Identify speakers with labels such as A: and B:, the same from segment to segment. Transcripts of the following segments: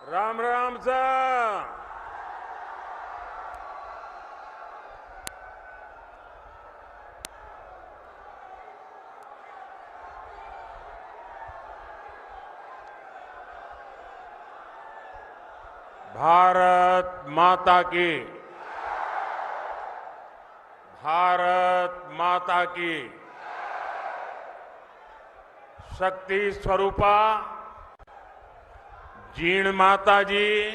A: राम राम सा। भारत माता की, भारत माता की शक्ति स्वरूपा जीण माता जी,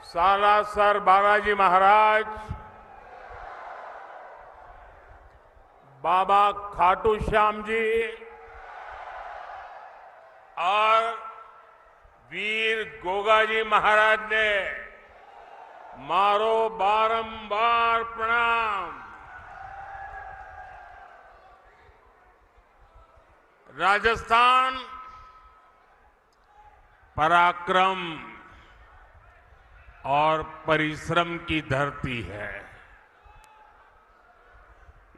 A: सालासर बालाजी महाराज, बाबा खाटू श्याम जी और वीर गोगाजी महाराज ने मारो बारंबार प्रणाम। राजस्थान पराक्रम और परिश्रम की धरती है।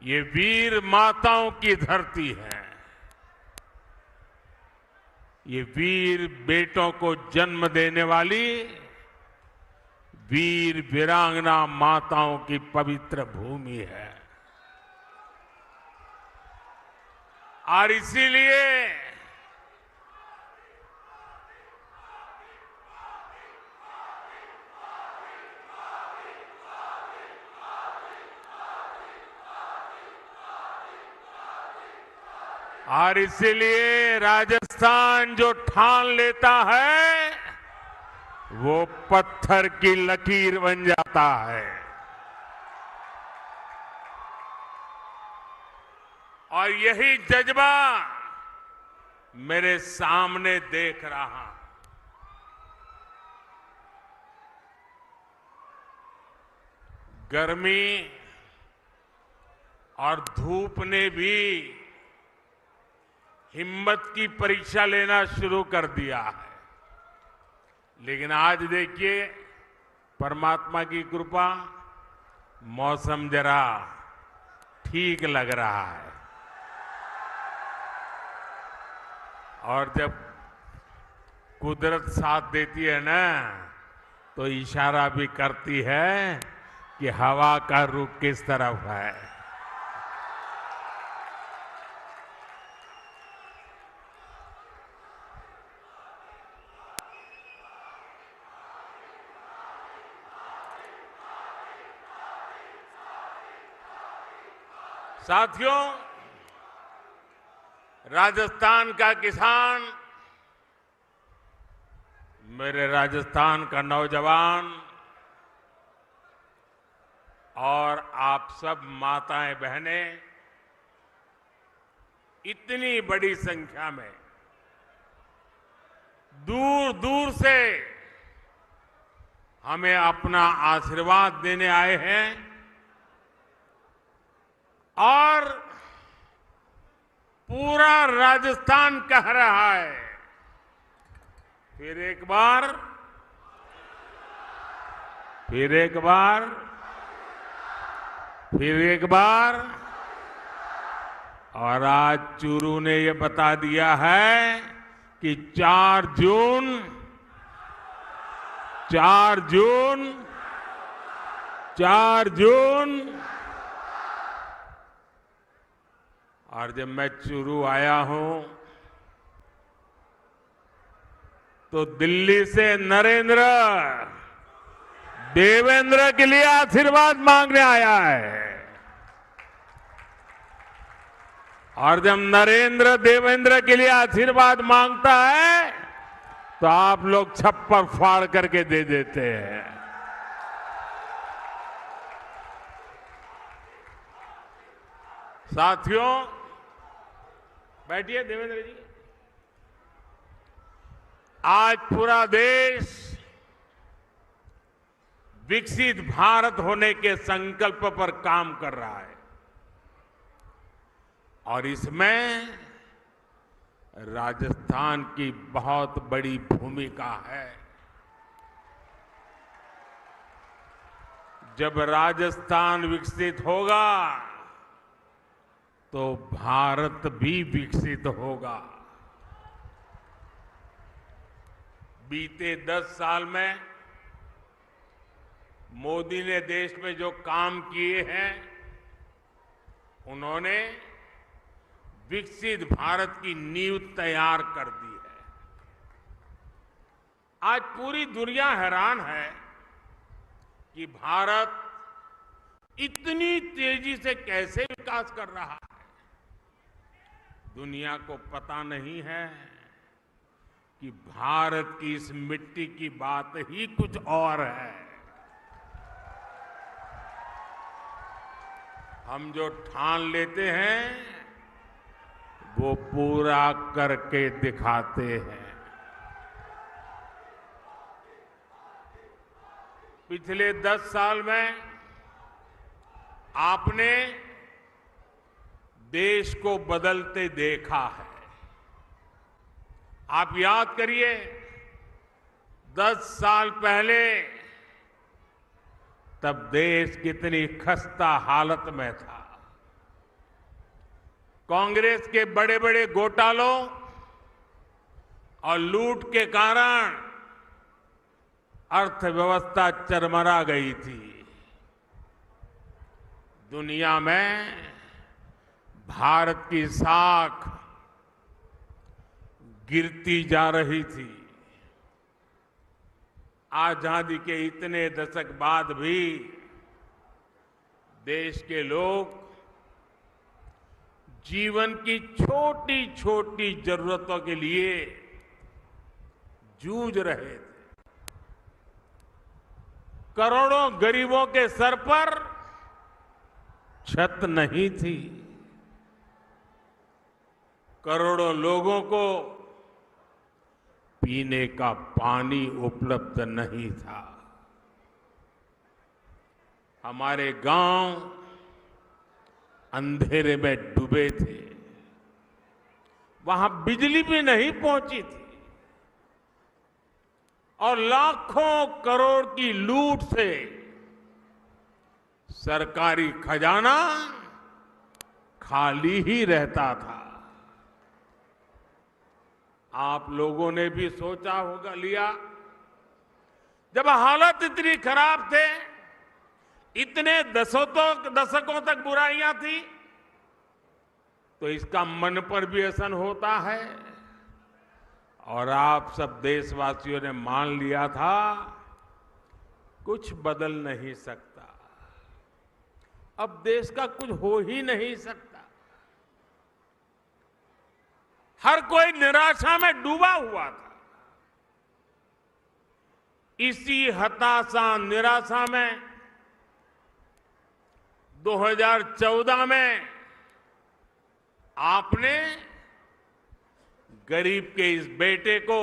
A: ये वीर माताओं की धरती है। ये वीर बेटों को जन्म देने वाली वीर वीरांगना माताओं की पवित्र भूमि है। और इसीलिए राजस्थान जो ठान लेता है वो पत्थर की लकीर बन जाता है। और यही जज्बा मेरे सामने देख रहा। गर्मी और धूप ने भी हिम्मत की परीक्षा लेना शुरू कर दिया है। लेकिन आज देखिए, परमात्मा की कृपा, मौसम जरा ठीक लग रहा है। और जब कुदरत साथ देती है ना, तो इशारा भी करती है कि हवा का रुख किस तरफ है। साथियों, राजस्थान का किसान, मेरे राजस्थान का नौजवान और आप सब माताएं बहनें इतनी बड़ी संख्या में दूर दूर से हमें अपना आशीर्वाद देने आए हैं। और पूरा राजस्थान कह रहा है, फिर एक बार, फिर एक बार, फिर एक बार। और आज चूरू ने ये बता दिया है कि 4 जून 4 जून 4 जून। और जब मैं चूरू आया हूं तो दिल्ली से नरेंद्र देवेंद्र के लिए आशीर्वाद मांगने आया है। और जब नरेंद्र देवेंद्र के लिए आशीर्वाद मांगता है तो आप लोग छप्पर फाड़ करके दे देते हैं। साथियों, बैठिए देवेंद्र जी। आज पूरा देश विकसित भारत होने के संकल्प पर काम कर रहा है। और इसमें राजस्थान की बहुत बड़ी भूमिका है। जब राजस्थान विकसित होगा तो भारत भी विकसित होगा। बीते 10 साल में मोदी ने देश में जो काम किए हैं, उन्होंने विकसित भारत की नींव तैयार कर दी है। आज पूरी दुनिया हैरान है कि भारत इतनी तेजी से कैसे विकास कर रहा है। दुनिया को पता नहीं है कि भारत की इस मिट्टी की बात ही कुछ और है। हम जो ठान लेते हैं वो पूरा करके दिखाते हैं। पिछले 10 साल में आपने देश को बदलते देखा है। आप याद करिए, 10 साल पहले तब देश कितनी खस्ता हालत में था। कांग्रेस के बड़े बड़े घोटालों और लूट के कारण अर्थव्यवस्था चरमरा गई थी। दुनिया में भारत की साख गिरती जा रही थी। आजादी के इतने दशक बाद भी देश के लोग जीवन की छोटी छोटी जरूरतों के लिए जूझ रहे थे। करोड़ों गरीबों के सर पर छत नहीं थी। करोड़ों लोगों को पीने का पानी उपलब्ध नहीं था। हमारे गांव अंधेरे में डूबे थे। वहां बिजली भी नहीं पहुंची थी और लाखों करोड़ की लूट से सरकारी खजाना खाली ही रहता था। आप लोगों ने भी सोचा होगा लिया, जब हालत इतनी खराब थे, इतने दशकों तक बुराइयां थी, तो इसका मन पर भी असर होता है। और आप सब देशवासियों ने मान लिया था कुछ बदल नहीं सकता, अब देश का कुछ हो ही नहीं सकता। हर कोई निराशा में डूबा हुआ था। इसी हताशा निराशा में 2014 में आपने गरीब के इस बेटे को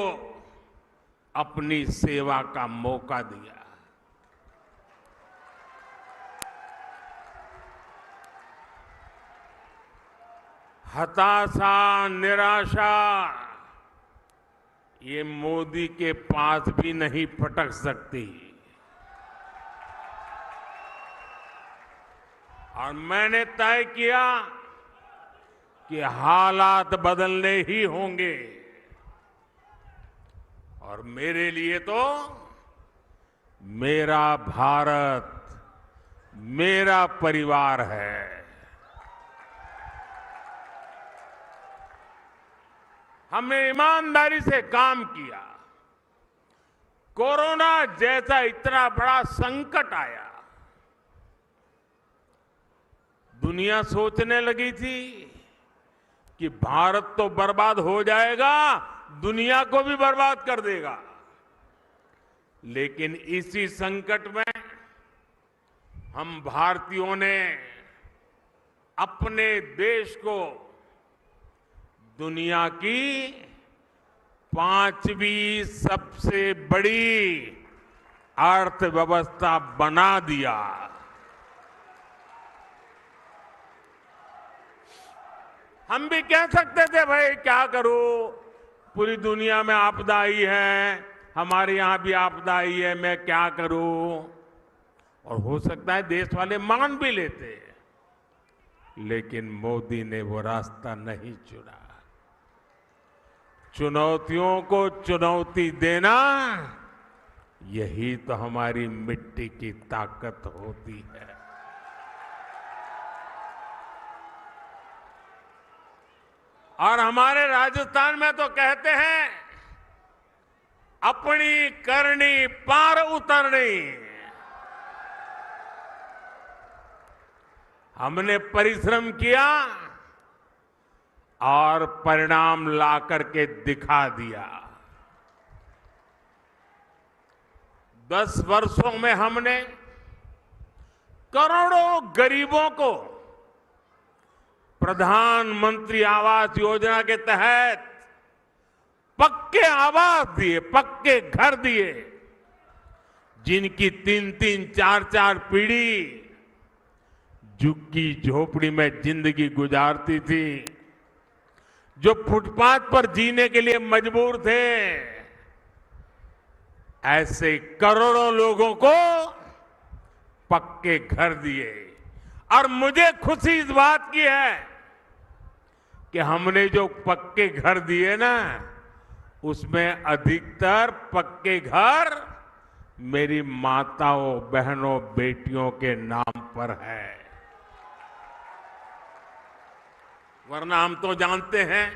A: अपनी सेवा का मौका दिया। हताशा निराशा ये मोदी के पास भी नहीं फटक सकती। और मैंने तय किया कि हालात बदलने ही होंगे। और मेरे लिए तो मेरा भारत मेरा परिवार है। हमने ईमानदारी से काम किया। कोरोना जैसा इतना बड़ा संकट आया, दुनिया सोचने लगी थी कि भारत तो बर्बाद हो जाएगा, दुनिया को भी बर्बाद कर देगा। लेकिन इसी संकट में हम भारतीयों ने अपने देश को दुनिया की 5वीं सबसे बड़ी अर्थव्यवस्था बना दिया। हम भी कह सकते थे भाई क्या करूं, पूरी दुनिया में आपदा आई है, हमारे यहां भी आपदा आई है, मैं क्या करूं। और हो सकता है देश वाले मान भी लेते, लेकिन मोदी ने वो रास्ता नहीं चुना। चुनौतियों को चुनौती देना, यही तो हमारी मिट्टी की ताकत होती है। और हमारे राजस्थान में तो कहते हैं, अपनी करनी पार उतरनी। हमने परिश्रम किया और परिणाम ला करके दिखा दिया। 10 वर्षों में हमने करोड़ों गरीबों को प्रधानमंत्री आवास योजना के तहत पक्के आवास दिए, पक्के घर दिए, जिनकी 3-3, 4-4 पीढ़ी झुग्गी झोपड़ी में जिंदगी गुजारती थी, जो फुटपाथ पर जीने के लिए मजबूर थे, ऐसे करोड़ों लोगों को पक्के घर दिए। और मुझे खुशी इस बात की है कि हमने जो पक्के घर दिए ना, उसमें अधिकतर पक्के घर मेरी माताओं, बहनों, बेटियों के नाम पर है। वरना हम तो जानते हैं,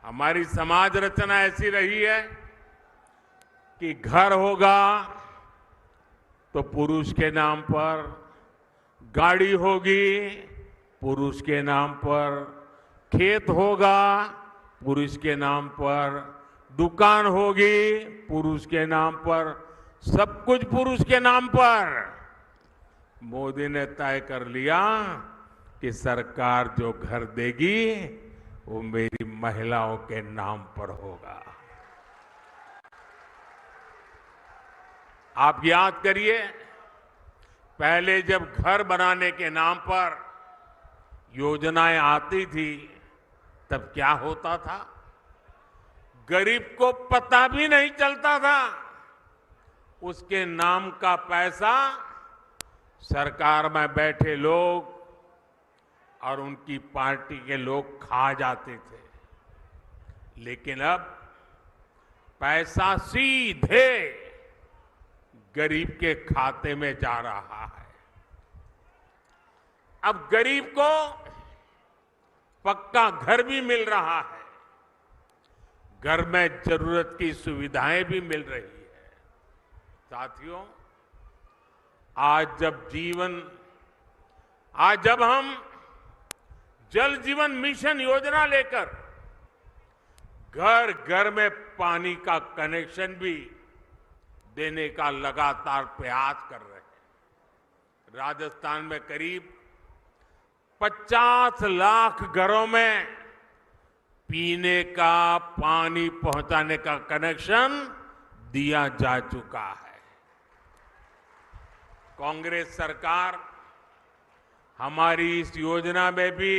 A: हमारी समाज रचना ऐसी रही है कि घर होगा तो पुरुष के नाम पर, गाड़ी होगी पुरुष के नाम पर, खेत होगा पुरुष के नाम पर, दुकान होगी पुरुष के नाम पर, सब कुछ पुरुष के नाम पर। मोदी ने तय कर लिया कि सरकार जो घर देगी वो मेरी महिलाओं के नाम पर होगा। आप याद करिए, पहले जब घर बनाने के नाम पर योजनाएं आती थी, तब क्या होता था? गरीब को पता भी नहीं चलता था। उसके नाम का पैसा सरकार में बैठे लोग और उनकी पार्टी के लोग खा जाते थे। लेकिन अब पैसा सीधे गरीब के खाते में जा रहा है। अब गरीब को पक्का घर भी मिल रहा है, घर में जरूरत की सुविधाएं भी मिल रही है। साथियों, आज जब हम जल जीवन मिशन योजना लेकर घर घर में पानी का कनेक्शन भी देने का लगातार प्रयास कर रहे हैं। राजस्थान में करीब 50 लाख घरों में पीने का पानी पहुंचाने का कनेक्शन दिया जा चुका है। कांग्रेस सरकार हमारी इस योजना में भी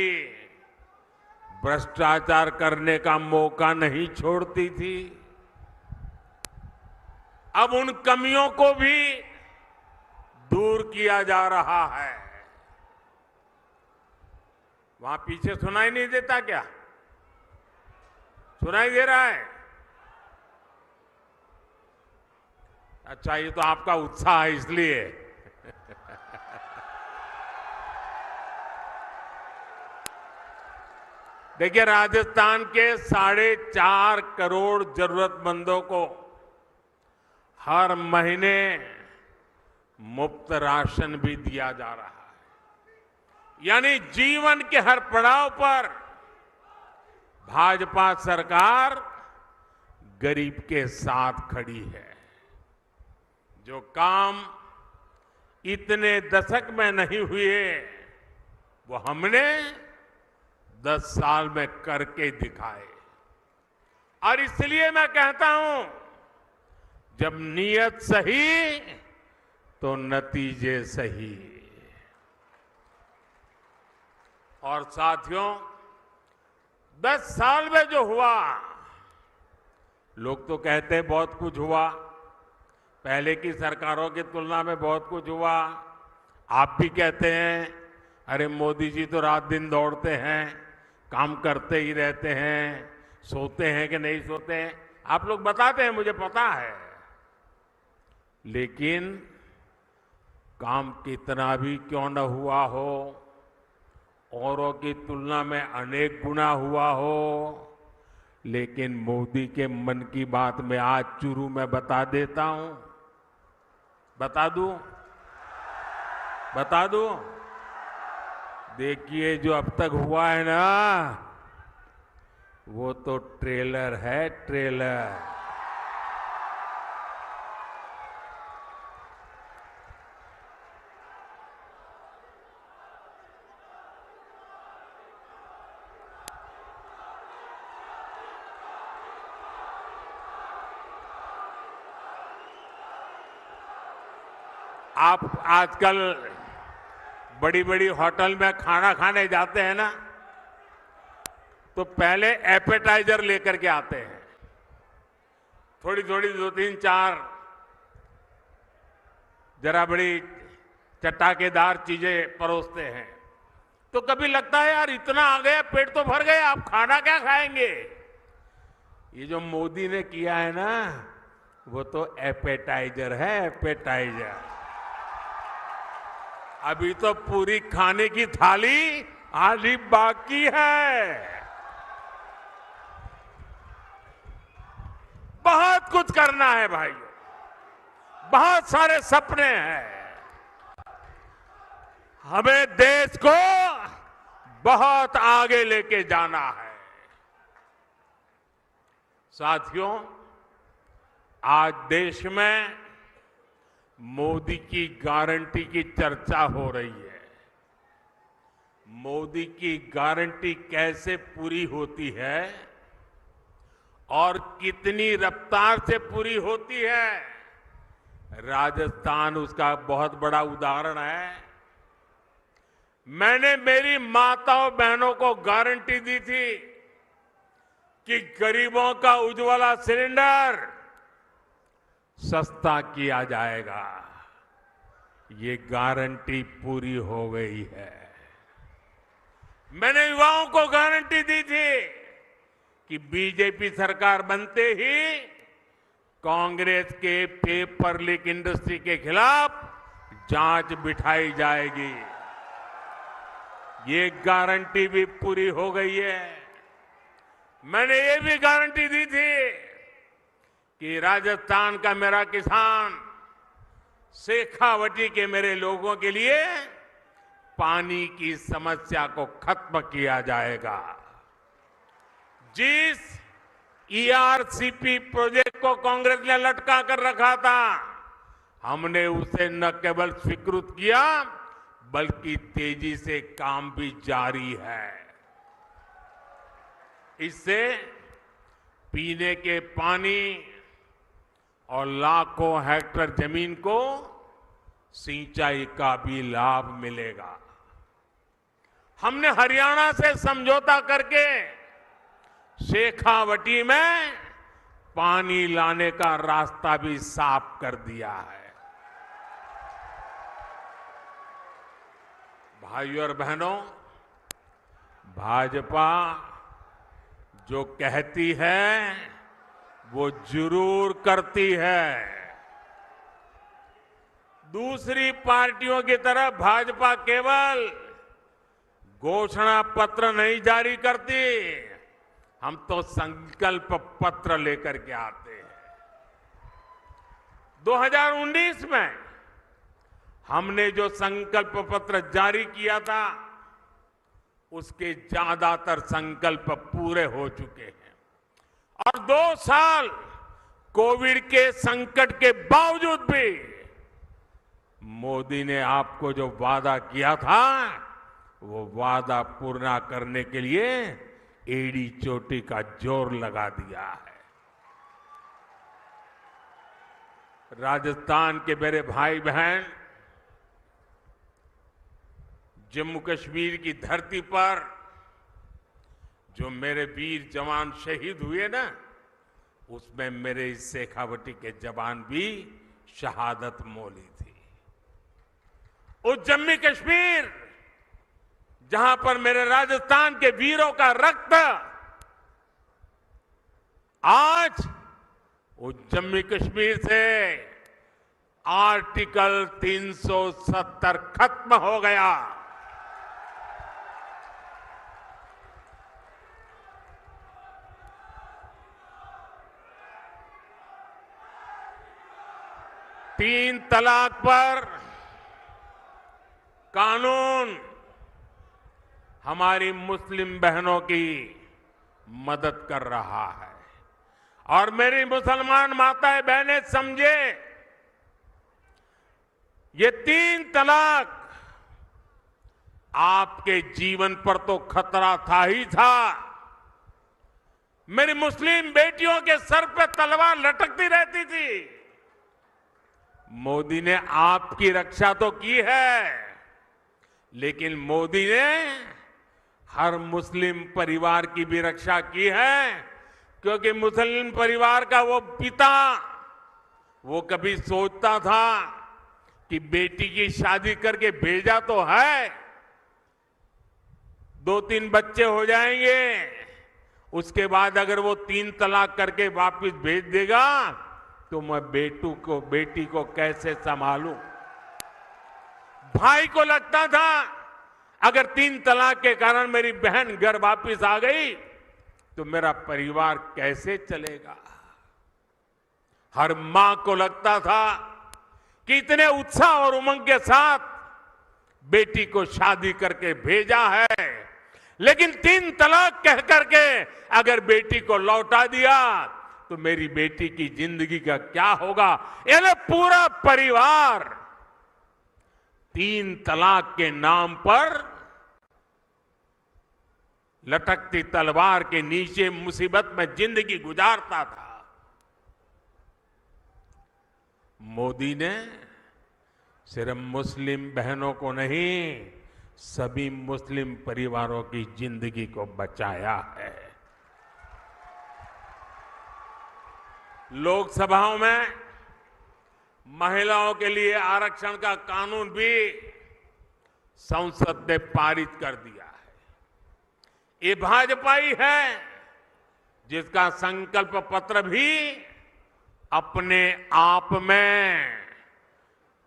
A: भ्रष्टाचार करने का मौका नहीं छोड़ती थी। अब उन कमियों को भी दूर किया जा रहा है। वहां पीछे सुनाई नहीं देता क्या? सुनाई दे रहा है? अच्छा, ये तो आपका उत्साह है इसलिए। देखिए, राजस्थान के 4.5 करोड़ जरूरतमंदों को हर महीने मुफ्त राशन भी दिया जा रहा है। यानी जीवन के हर पड़ाव पर भाजपा सरकार गरीब के साथ खड़ी है। जो काम इतने दशक में नहीं हुए, वो हमने 10 साल में करके दिखाए। और इसलिए मैं कहता हूं, जब नीयत सही तो नतीजे सही। और साथियों, 10 साल में जो हुआ, लोग तो कहते हैं बहुत कुछ हुआ, पहले की सरकारों की तुलना में बहुत कुछ हुआ। आप भी कहते हैं, अरे मोदी जी तो रात दिन दौड़ते हैं, काम करते ही रहते हैं, सोते हैं कि नहीं सोते हैं, आप लोग बताते हैं, मुझे पता है। लेकिन काम कितना भी क्यों न हुआ हो, औरों की तुलना में अनेक गुना हुआ हो, लेकिन मोदी के मन की बात में आज चुरू में बता देता हूं। बता दूं। देखिए, जो अब तक हुआ है ना, वो तो ट्रेलर है, ट्रेलर। आप आजकल बड़ी बड़ी होटल में खाना खाने जाते हैं ना, तो पहले एपेटाइजर लेकर के आते हैं, थोड़ी थोड़ी 2-3-4 जरा बड़ी चटाकेदार चीजें परोसते हैं। तो कभी लगता है यार इतना आ गया, पेट तो भर गया, आप खाना क्या खाएंगे। ये जो मोदी ने किया है ना, वो तो एपेटाइजर है, एपेटाइजर। अभी तो पूरी खाने की थाली आधी बाकी है। बहुत कुछ करना है भाइयों, बहुत सारे सपने हैं। हमें देश को बहुत आगे लेके जाना है। साथियों, आज देश में मोदी की गारंटी की चर्चा हो रही है। मोदी की गारंटी कैसे पूरी होती है और कितनी रफ्तार से पूरी होती है, राजस्थान उसका बहुत बड़ा उदाहरण है। मैंने मेरी माताओं बहनों को गारंटी दी थी कि गरीबों का उज्ज्वला सिलेंडर सस्ता किया जाएगा। ये गारंटी पूरी हो गई है। मैंने युवाओं को गारंटी दी थी कि बीजेपी सरकार बनते ही कांग्रेस के पेपर लीक इंडस्ट्री के खिलाफ जांच बिठाई जाएगी। ये गारंटी भी पूरी हो गई है। मैंने ये भी गारंटी दी थी कि राजस्थान का मेरा किसान, शेखावटी के मेरे लोगों के लिए पानी की समस्या को खत्म किया जाएगा। जिस ईआरसीपी प्रोजेक्ट को कांग्रेस ने लटका कर रखा था, हमने उसे न केवल स्वीकृत किया बल्कि तेजी से काम भी जारी है। इससे पीने के पानी और लाखों हेक्टेयर जमीन को सिंचाई का भी लाभ मिलेगा। हमने हरियाणा से समझौता करके शेखावटी में पानी लाने का रास्ता भी साफ कर दिया है। भाइयों और बहनों, भाजपा जो कहती है वो जरूर करती है। दूसरी पार्टियों की तरह भाजपा केवल घोषणा पत्र नहीं जारी करती, हम तो संकल्प पत्र लेकर के आते हैं। 2019 में हमने जो संकल्प पत्र जारी किया था, उसके ज्यादातर संकल्प पूरे हो चुके हैं। और 2 साल कोविड के संकट के बावजूद भी मोदी ने आपको जो वादा किया था, वो वादा पूरा करने के लिए एड़ी चोटी का जोर लगा दिया है। राजस्थान के मेरे भाई बहन, जम्मू कश्मीर की धरती पर जो मेरे वीर जवान शहीद हुए ना, उसमें मेरे इस शेखावटी के जवान भी शहादत मोली थी। उस जम्मू कश्मीर जहां पर मेरे राजस्थान के वीरों का रक्त आज वो जम्मू कश्मीर से आर्टिकल 370 खत्म हो गया। तीन तलाक पर कानून हमारी मुस्लिम बहनों की मदद कर रहा है। और मेरी मुसलमान माताएं बहनें समझे, ये तीन तलाक आपके जीवन पर तो खतरा था ही था। मेरी मुस्लिम बेटियों के सर पे तलवार लटकती रहती थी। मोदी ने आपकी रक्षा तो की है, लेकिन मोदी ने हर मुस्लिम परिवार की भी रक्षा की है, क्योंकि मुस्लिम परिवार का वो पिता वो कभी सोचता था कि बेटी की शादी करके भेजा तो है, 2-3 बच्चे हो जाएंगे, उसके बाद अगर वो 3 तलाक करके वापस भेज देगा तो मैं बेटी को कैसे संभालूं। भाई को लगता था अगर 3 तलाक के कारण मेरी बहन घर वापस आ गई तो मेरा परिवार कैसे चलेगा। हर मां को लगता था कि इतने उत्साह और उमंग के साथ बेटी को शादी करके भेजा है, लेकिन 3 तलाक कह करके अगर बेटी को लौटा दिया तो मेरी बेटी की जिंदगी का क्या होगा। यानी पूरा परिवार 3 तलाक के नाम पर लटकती तलवार के नीचे मुसीबत में जिंदगी गुजारता था। मोदी ने सिर्फ मुस्लिम बहनों को नहीं, सभी मुस्लिम परिवारों की जिंदगी को बचाया है। लोकसभाओं में महिलाओं के लिए आरक्षण का कानून भी संसद ने पारित कर दिया है। ये भाजपा ही है जिसका संकल्प पत्र भी अपने आप में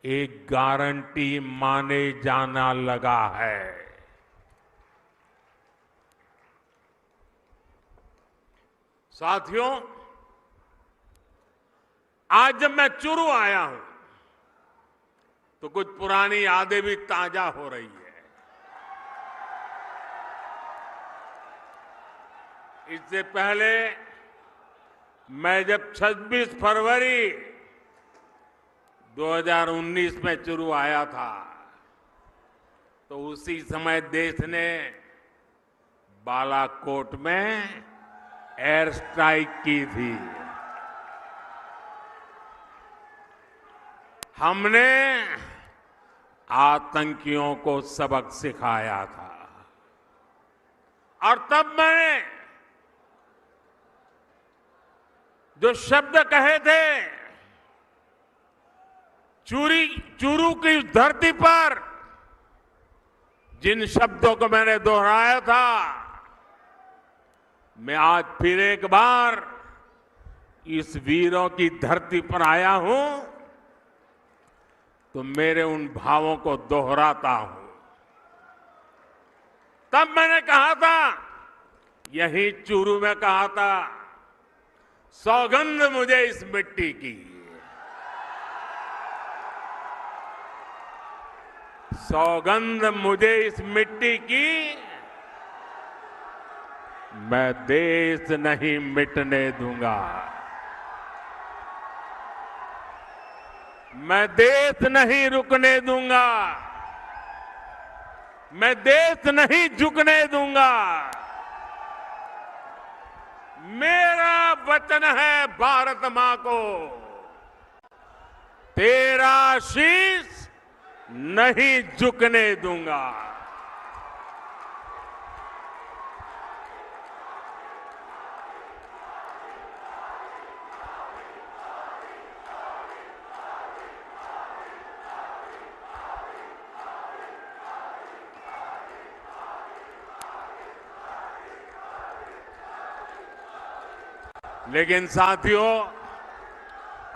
A: एक गारंटी माने जाना लगा है। साथियों, आज जब मैं चुरू आया हूं तो कुछ पुरानी यादें भी ताजा हो रही है। इससे पहले मैं जब 26 फरवरी 2019 में चुरू आया था तो उसी समय देश ने बालाकोट में एयर स्ट्राइक की थी। हमने आतंकियों को सबक सिखाया था और तब मैंने जो शब्द कहे थे, चूरू की धरती पर जिन शब्दों को मैंने दोहराया था, मैं आज फिर एक बार इस वीरों की धरती पर आया हूं तो मेरे उन भावों को दोहराता हूं। तब मैंने कहा था, यही चूरू में कहा था, सौगंध मुझे इस मिट्टी की, सौगंध मुझे इस मिट्टी की, मैं देश नहीं मिटने दूंगा, मैं देश नहीं रुकने दूंगा, मैं देश नहीं झुकने दूंगा। मेरा वचन है भारत मां को, तेरा शीश नहीं झुकने दूंगा। लेकिन साथियों,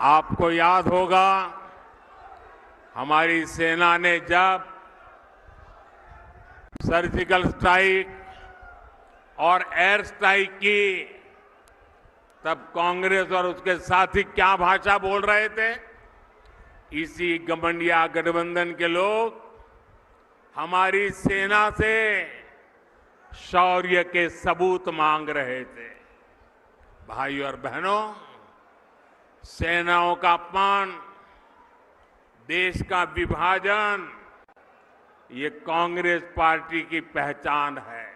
A: आपको याद होगा हमारी सेना ने जब सर्जिकल स्ट्राइक और एयर स्ट्राइक की, तब कांग्रेस और उसके साथी क्या भाषा बोल रहे थे? इसी गठबंधन गठबंधन के लोग हमारी सेना से शौर्य के सबूत मांग रहे थे। भाइयों और बहनों, सेनाओं का अपमान, देश का विभाजन, ये कांग्रेस पार्टी की पहचान है।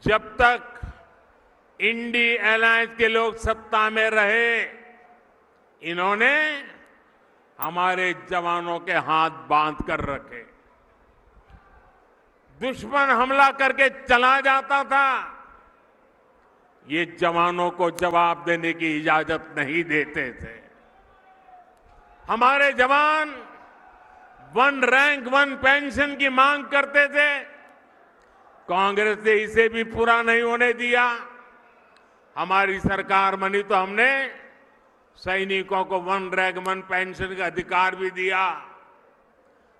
A: जब तक इंडी अलायंस के लोग सत्ता में रहे, इन्होंने हमारे जवानों के हाथ बांध कर रखे। दुश्मन हमला करके चला जाता था, ये जवानों को जवाब देने की इजाजत नहीं देते थे। हमारे जवान वन रैंक वन पेंशन की मांग करते थे, कांग्रेस ने इसे भी पूरा नहीं होने दिया। हमारी सरकार बनी तो हमने सैनिकों को वन रैंक वन पेंशन का अधिकार भी दिया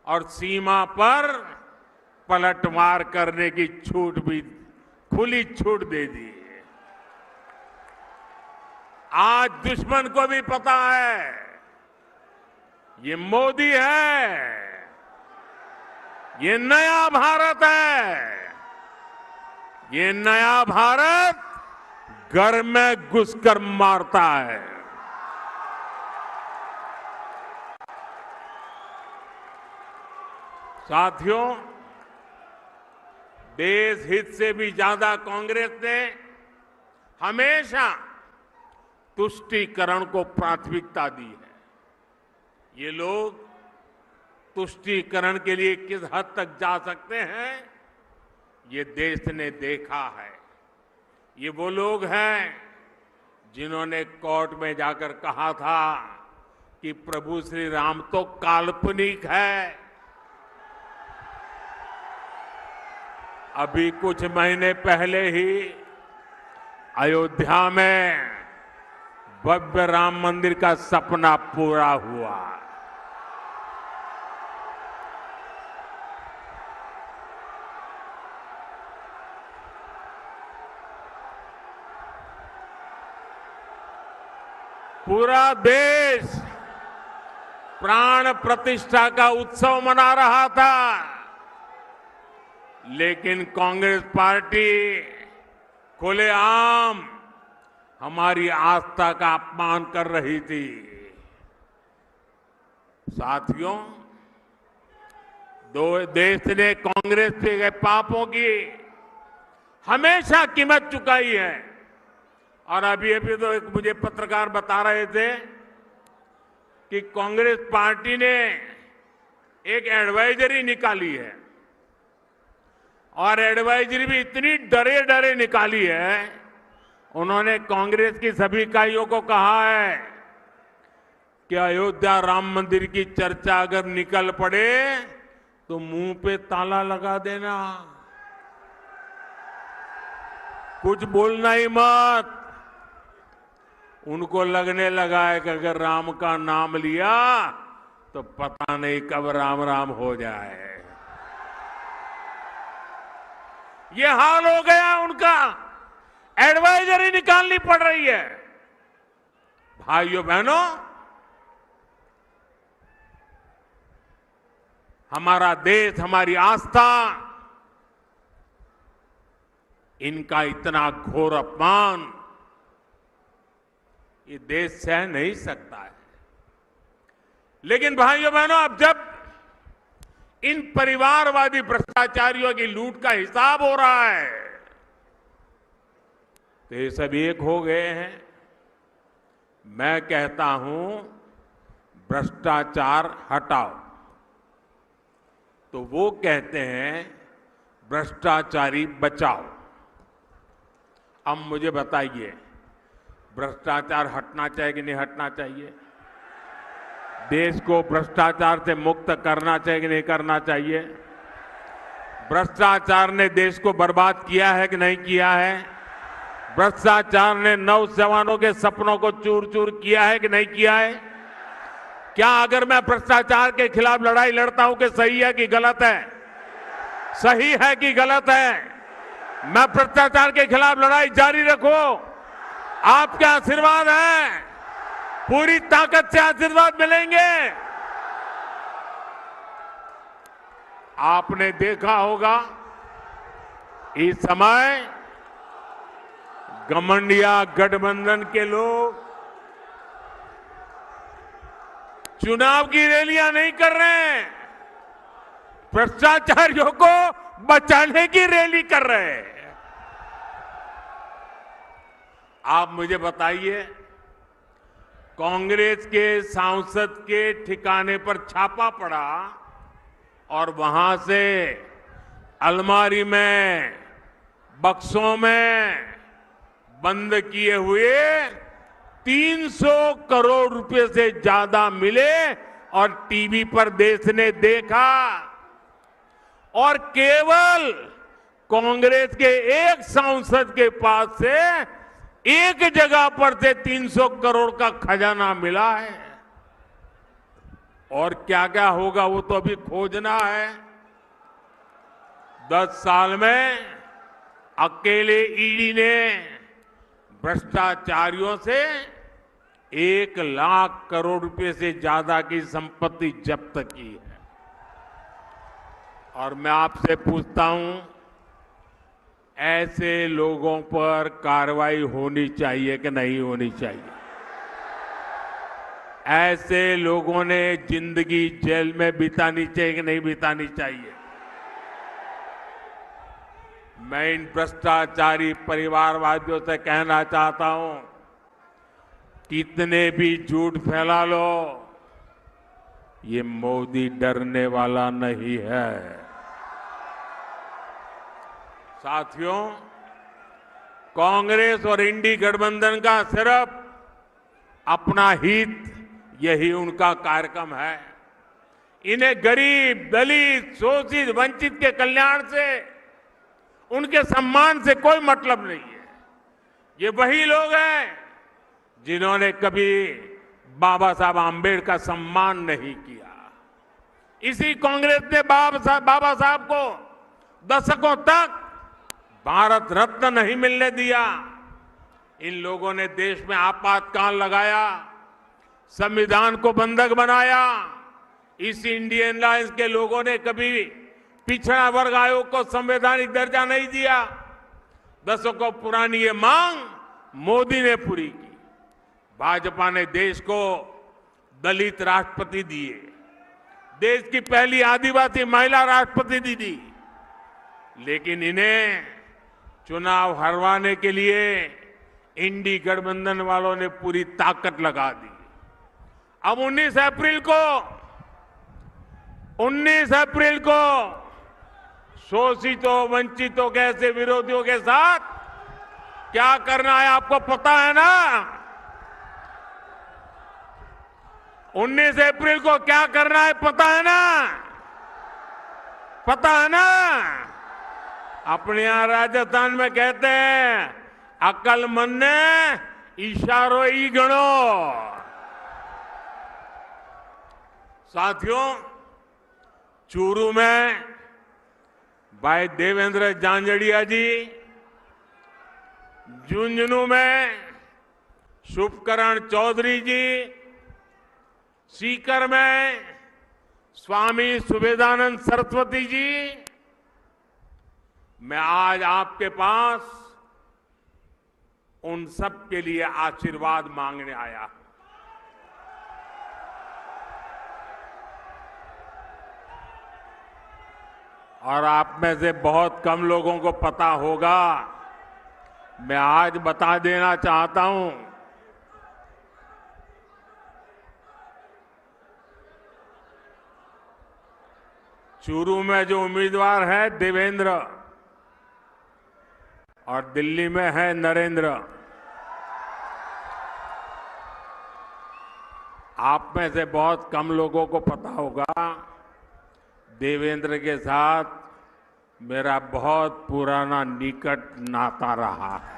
A: और सीमा पर पलटवार करने की छूट भी, खुली छूट दे दी। आज दुश्मन को भी पता है ये मोदी है, ये नया भारत है। ये नया भारत घर में घुसकर मारता है। साथियों, देश हित से भी ज्यादा कांग्रेस ने हमेशा तुष्टीकरण को प्राथमिकता दी है। ये लोग तुष्टीकरण के लिए किस हद तक जा सकते हैं, ये देश ने देखा है। ये वो लोग हैं जिन्होंने कोर्ट में जाकर कहा था कि प्रभु श्री राम तो काल्पनिक है। अभी कुछ महीने पहले ही अयोध्या में भव्य राम मंदिर का सपना पूरा हुआ। पूरा देश प्राण प्रतिष्ठा का उत्सव मना रहा था, लेकिन कांग्रेस पार्टी खुलेआम हमारी आस्था का अपमान कर रही थी। साथियों, देश ने कांग्रेस के पापों की हमेशा कीमत चुकाई है। और अभी तो एक मुझे पत्रकार बता रहे थे कि कांग्रेस पार्टी ने एक एडवाइजरी निकाली है और एडवाइजरी भी इतनी डरे डरे निकाली है। उन्होंने कांग्रेस की सभी इकाइयों को कहा है कि अयोध्या राम मंदिर की चर्चा अगर निकल पड़े तो मुंह पे ताला लगा देना, कुछ बोलना ही मत। उनको लगने लगा है कि अगर राम का नाम लिया तो पता नहीं कब राम राम हो जाए। ये हाल हो गया उनका, एडवाइजरी निकालनी पड़ रही है। भाइयों बहनों, हमारा देश, हमारी आस्था, इनका इतना घोर अपमान ये देश सह नहीं सकता है। लेकिन भाइयों बहनों, अब जब इन परिवारवादी भ्रष्टाचारियों की लूट का हिसाब हो रहा है तो ये सब एक हो गए हैं। मैं कहता हूं भ्रष्टाचार हटाओ, तो वो कहते हैं भ्रष्टाचारी बचाओ। अब मुझे बताइए, भ्रष्टाचार हटना चाहिए कि नहीं हटना चाहिए? देश को भ्रष्टाचार से मुक्त करना चाहिए कि नहीं करना चाहिए? भ्रष्टाचार ने देश को बर्बाद किया है कि नहीं किया है? भ्रष्टाचार ने नौजवानों के सपनों को चूर चूर किया है कि नहीं किया है? क्या अगर मैं भ्रष्टाचार के खिलाफ लड़ाई लड़ता हूं कि सही है कि गलत है? सही है कि गलत है? मैं भ्रष्टाचार के खिलाफ लड़ाई जारी रखूं, आपके आशीर्वाद है, पूरी ताकत से आशीर्वाद मिलेंगे। आपने देखा होगा इस समय घमंडिया गठबंधन के लोग चुनाव की रैलियां नहीं कर रहे हैं, भ्रष्टाचारियों को बचाने की रैली कर रहे हैं। आप मुझे बताइए, कांग्रेस के सांसद के ठिकाने पर छापा पड़ा और वहां से अलमारी में, बक्सों में बंद किए हुए 300 करोड़ रुपए से ज्यादा मिले और टीवी पर देश ने देखा, और केवल कांग्रेस के एक सांसद के पास से एक जगह पर से 300 करोड़ का खजाना मिला है। और क्या क्या होगा वो तो अभी खोजना है। 10 साल में अकेले ईडी ने भ्रष्टाचारियों से 1 लाख करोड़ रुपए से ज्यादा की संपत्ति जब्त की है। और मैं आपसे पूछता हूं, ऐसे लोगों पर कार्रवाई होनी चाहिए कि नहीं होनी चाहिए? ऐसे लोगों ने जिंदगी जेल में बितानी चाहिए कि नहीं बितानी चाहिए? मैं इन भ्रष्टाचारी परिवारवादियों से कहना चाहता हूं, कितने भी झूठ फैला लो, ये मोदी डरने वाला नहीं है। साथियों, कांग्रेस और इंडी गठबंधन का सिर्फ अपना हित, यही उनका कार्यक्रम है। इन्हें गरीब, दलित, शोषित, वंचित के कल्याण से, उनके सम्मान से कोई मतलब नहीं है। ये वही लोग हैं जिन्होंने कभी बाबा साहब आम्बेडकर का सम्मान नहीं किया। इसी कांग्रेस ने बाबा साहब को दशकों तक भारत रत्न नहीं मिलने दिया। इन लोगों ने देश में आपातकाल लगाया, संविधान को बंधक बनाया। इस इंडियन अलायंस के लोगों ने कभी पिछड़ा वर्ग आयोग को संवैधानिक दर्जा नहीं दिया। दशकों पुरानी ये मांग मोदी ने पूरी की। भाजपा ने देश को दलित राष्ट्रपति दिए, देश की पहली आदिवासी महिला राष्ट्रपति दी, लेकिन इन्हें चुनाव हरवाने के लिए इंडी गठबंधन वालों ने पूरी ताकत लगा दी। अब 19 अप्रैल को शोषितों, वंचितों के ऐसे विरोधियों के साथ क्या करना है आपको पता है ना? 19 अप्रैल को क्या करना है पता है ना? पता है ना? अपने यहां राजस्थान में कहते हैं, अकल मन ने इशारो ही गणो। साथियों, चूरू में भाई देवेंद्र झांझड़िया जी, झुंझुनू में शुभकरण चौधरी जी, सीकर में स्वामी सुबेदानंद सरस्वती जी, मैं आज आपके पास उन सब के लिए आशीर्वाद मांगने आया हूं। और आप में से बहुत कम लोगों को पता होगा, मैं आज बता देना चाहता हूं, चूरू में जो उम्मीदवार है देवेंद्र और दिल्ली में है नरेंद्र। आप में से बहुत कम लोगों को पता होगा, देवेंद्र के साथ मेरा बहुत पुराना निकट नाता रहा है।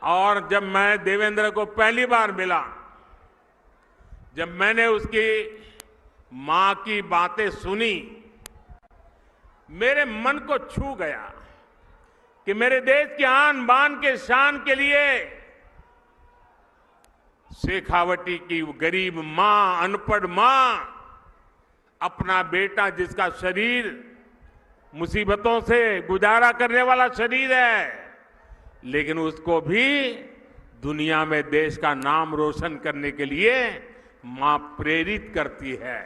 A: और जब मैं देवेंद्र को पहली बार मिला, जब मैंने उसकी मां की बातें सुनी, मेरे मन को छू गया कि मेरे देश की आन बान के शान के लिए शेखावटी की गरीब मां, अनपढ़ मां, अपना बेटा जिसका शरीर मुसीबतों से गुजारा करने वाला शरीर है, लेकिन उसको भी दुनिया में देश का नाम रोशन करने के लिए मां प्रेरित करती है।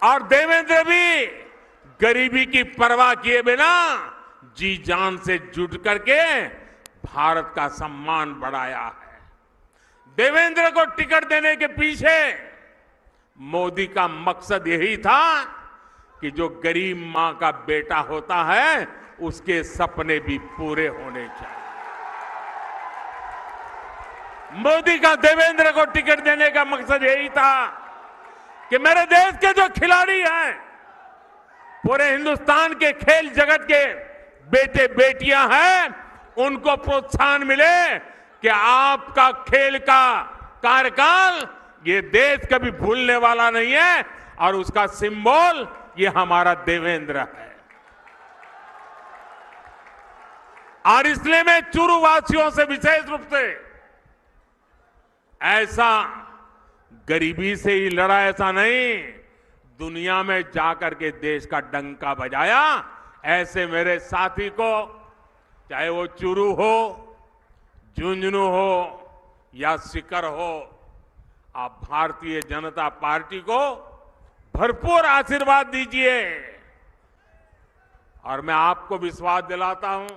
A: और देवेंद्र भी गरीबी की परवाह किए बिना जी जान से जुट करके भारत का सम्मान बढ़ाया है। देवेंद्र को टिकट देने के पीछे मोदी का मकसद यही था कि जो गरीब मां का बेटा होता है उसके सपने भी पूरे होने चाहिए। मोदी का देवेंद्र को टिकट देने का मकसद यही था कि मेरे देश के जो खिलाड़ी हैं, पूरे हिंदुस्तान के खेल जगत के बेटे बेटियां हैं, उनको प्रोत्साहन मिले कि आपका खेल का कार्यकाल ये देश कभी भूलने वाला नहीं है और उसका सिंबल ये हमारा देवेंद्र है। और इसलिए मैं चुरू वासियों से विशेष रूप से ऐसा गरीबी से ही लड़ा, ऐसा नहीं, दुनिया में जाकर के देश का डंका बजाया, ऐसे मेरे साथी को, चाहे वो चुरू हो, झुंझुनू हो या सीकर हो, आप भारतीय जनता पार्टी को भरपूर आशीर्वाद दीजिए। और मैं आपको विश्वास दिलाता हूं,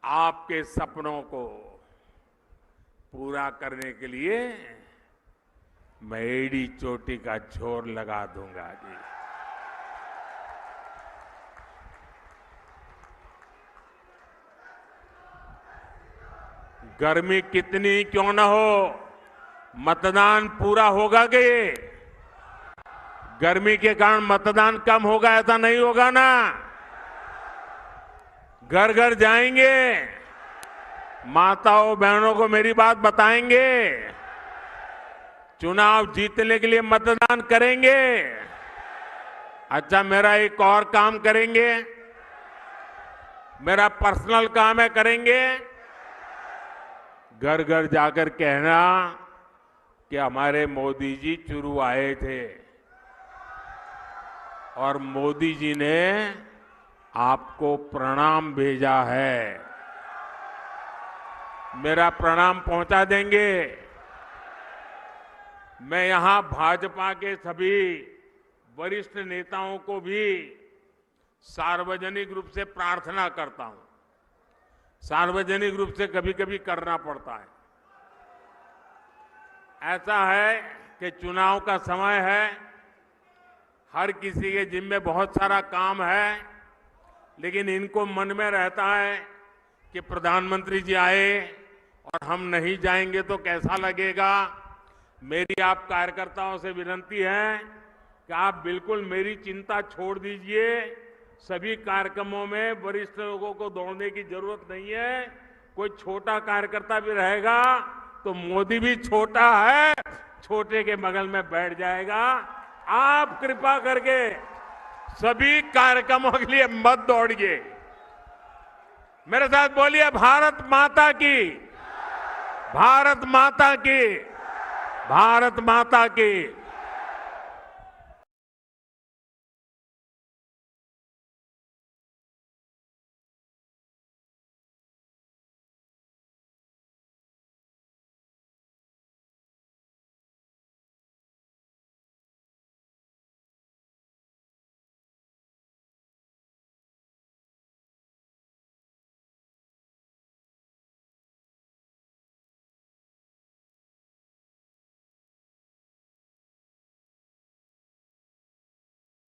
A: आपके सपनों को पूरा करने के लिए मैं एड़ी चोटी का जोर लगा दूंगा जी। गर्मी कितनी क्यों न हो, मतदान पूरा होगा कि गर्मी के कारण मतदान कम होगा, ऐसा नहीं होगा ना। घर घर जाएंगे, माताओं बहनों को मेरी बात बताएंगे, चुनाव जीतने के लिए मतदान करेंगे। अच्छा, मेरा एक और काम करेंगे, मेरा पर्सनल काम है, करेंगे। घर घर जाकर कहना कि हमारे मोदी जी चुरू आए थे और मोदी जी ने आपको प्रणाम भेजा है। मेरा प्रणाम पहुंचा देंगे। मैं यहां भाजपा के सभी वरिष्ठ नेताओं को भी सार्वजनिक रूप से प्रार्थना करता हूं। सार्वजनिक रूप से कभी कभी करना पड़ता है। ऐसा है कि चुनाव का समय है, हर किसी के जिम्मे बहुत सारा काम है, लेकिन इनको मन में रहता है कि प्रधानमंत्री जी आए और हम नहीं जाएंगे तो कैसा लगेगा। मेरी आप कार्यकर्ताओं से विनती है कि आप बिल्कुल मेरी चिंता छोड़ दीजिए। सभी कार्यक्रमों में वरिष्ठ लोगों को दौड़ने की जरूरत नहीं है। कोई छोटा कार्यकर्ता भी रहेगा तो मोदी भी छोटा है, छोटे के बगल में बैठ जाएगा। आप कृपा करके सभी कार्यक्रमों के लिए मत दौड़िए। मेरे साथ बोलिए, भारत माता की, भारत माता की, भारत माता की।